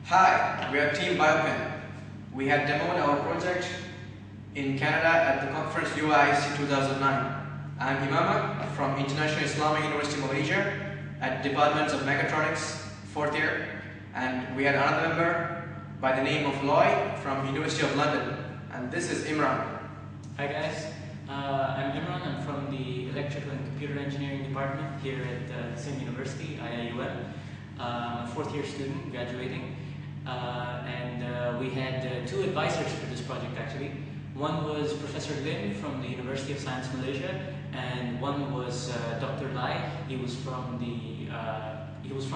Hi, we are Team Biopin. We had demoed our project in Canada at the conference UIST 2009. I'm Imama from International Islamic University Malaysia at Departments of Mechatronics, 4th year, and we had another member by the name of Lloyd from University of London, and this is Imran. Hi guys, I'm Imran. I'm from the Electrical and Computer Engineering Department here at the same university, IIUM. I'm a 4th year student graduating, and we had two advisors for this project actually. One was Professor Lim from the University of Science Malaysia, and one was Dr. Lai. He was from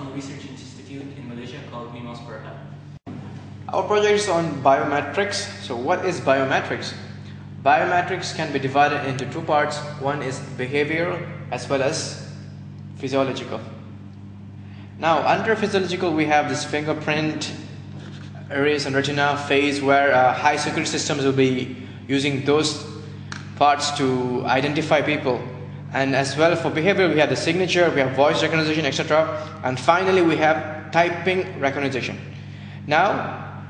a research institute in Malaysia called Mimas Berhad. Our project is on biometrics. So what is biometrics? Biometrics can be divided into two parts. One is behavioral as well as physiological. Now, under physiological, we have this fingerprint, iris and retina phase where high security systems will be using those parts to identify people. And as well for behavioral, we have the signature, we have voice recognition, etc. And finally, we have typing recognition. Now,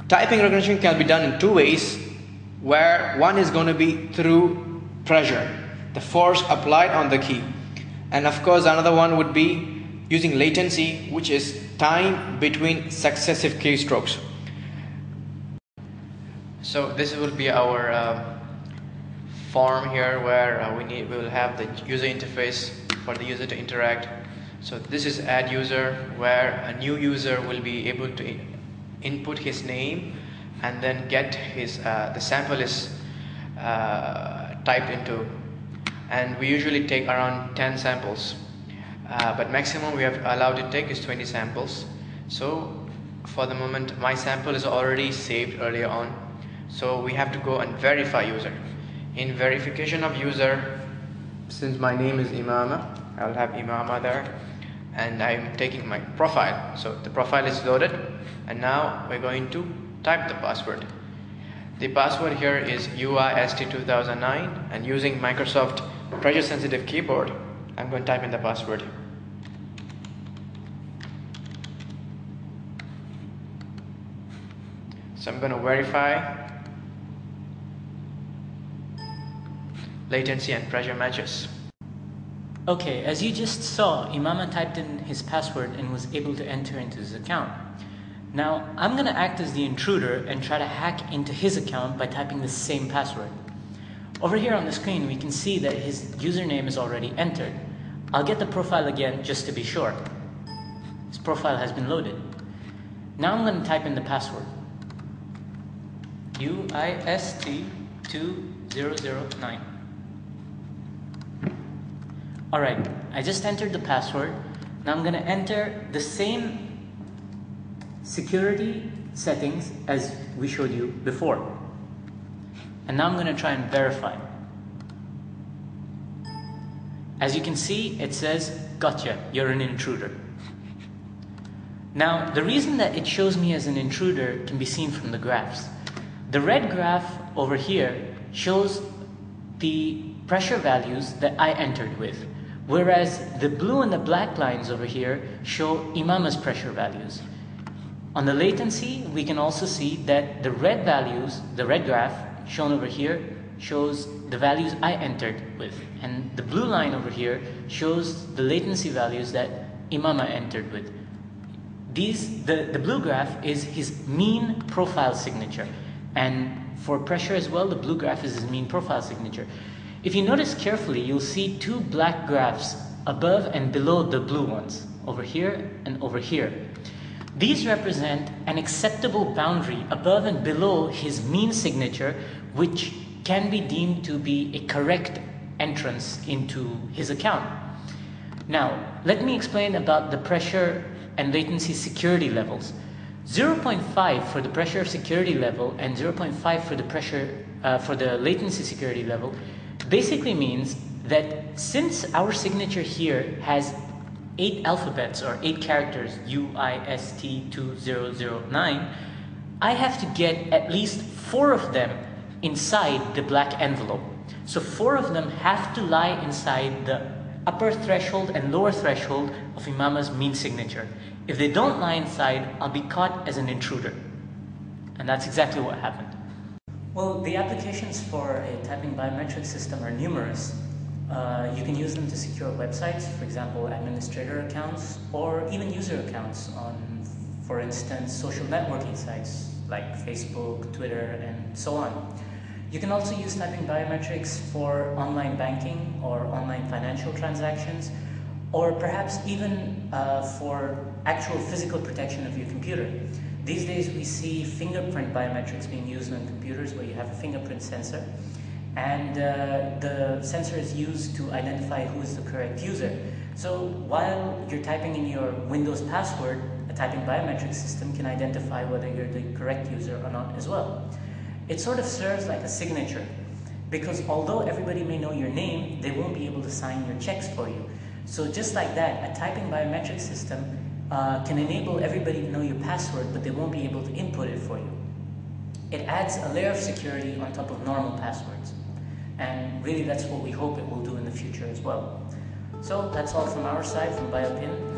typing recognition can be done in two ways, where one is going to be through pressure, the force applied on the key. And of course, another one would be using latency, which is time between successive keystrokes. So this will be our form here where we will have the user interface for the user to interact. So this is add user, where a new user will be able to input his name and then get his the sample is typed into, and we usually take around 10 samples, but maximum we have allowed to take is 20 samples. So for the moment my sample is already saved earlier on, so we have to go and verify user. In verification of user, since my name is Imama, I'll have Imama there, and I'm taking my profile. So the profile is loaded, and now we're going to type the password. The password here is UIST 2009, and using Microsoft pressure sensitive keyboard, I'm going to type in the password. So I'm going to verify. Latency and pressure matches. Okay, as you just saw, Imama typed in his password and was able to enter into his account. Now, I'm going to act as the intruder and try to hack into his account by typing the same password. Over here on the screen, we can see that his username is already entered. I'll get the profile again just to be sure. His profile has been loaded. Now I'm going to type in the password. UIST 2009. Alright, I just entered the password. Now I'm going to enter the same security settings as we showed you before. And now I'm going to try and verify. As you can see, it says, "Gotcha, you're an intruder." Now, the reason that it shows me as an intruder can be seen from the graphs. The red graph over here shows the pressure values that I entered with, whereas the blue and the black lines over here show Imama's pressure values. On the latency, we can also see that the red values, the red graph shown over here, shows the values I entered with, and the blue line over here shows the latency values that Imama entered with. The blue graph is his mean profile signature, and for pressure as well, the blue graph is his mean profile signature. If you notice carefully, you'll see two black graphs above and below the blue ones, over here and over here. These represent an acceptable boundary above and below his mean signature, which can be deemed to be a correct entrance into his account. Now, let me explain about the pressure and latency security levels. 0.5 for the pressure security level and 0.5 for the pressure for the latency security level basically means that since our signature here has 8 alphabets or 8 characters, UIST 2009, I have to get at least 4 of them inside the black envelope. So 4 of them have to lie inside the upper threshold and lower threshold of Imama's mean signature. If they don't lie inside, I'll be caught as an intruder. And that's exactly what happened. Well, the applications for a typing biometric system are numerous. You can use them to secure websites, for example, administrator accounts, or even user accounts on, for instance, social networking sites like Facebook, Twitter, and so on. You can also use typing biometrics for online banking or online financial transactions, or perhaps even for actual physical protection of your computer. These days we see fingerprint biometrics being used on computers where you have a fingerprint sensor, and the sensor is used to identify who is the correct user. So while you're typing in your Windows password, a typing biometric system can identify whether you're the correct user or not as well. It sort of serves like a signature, because although everybody may know your name, they won't be able to sign your checks for you. So just like that, a typing biometric system can enable everybody to know your password, but they won't be able to input it for you. It adds a layer of security on top of normal passwords. And really that's what we hope it will do in the future as well. So that's all from our side, from Biopin.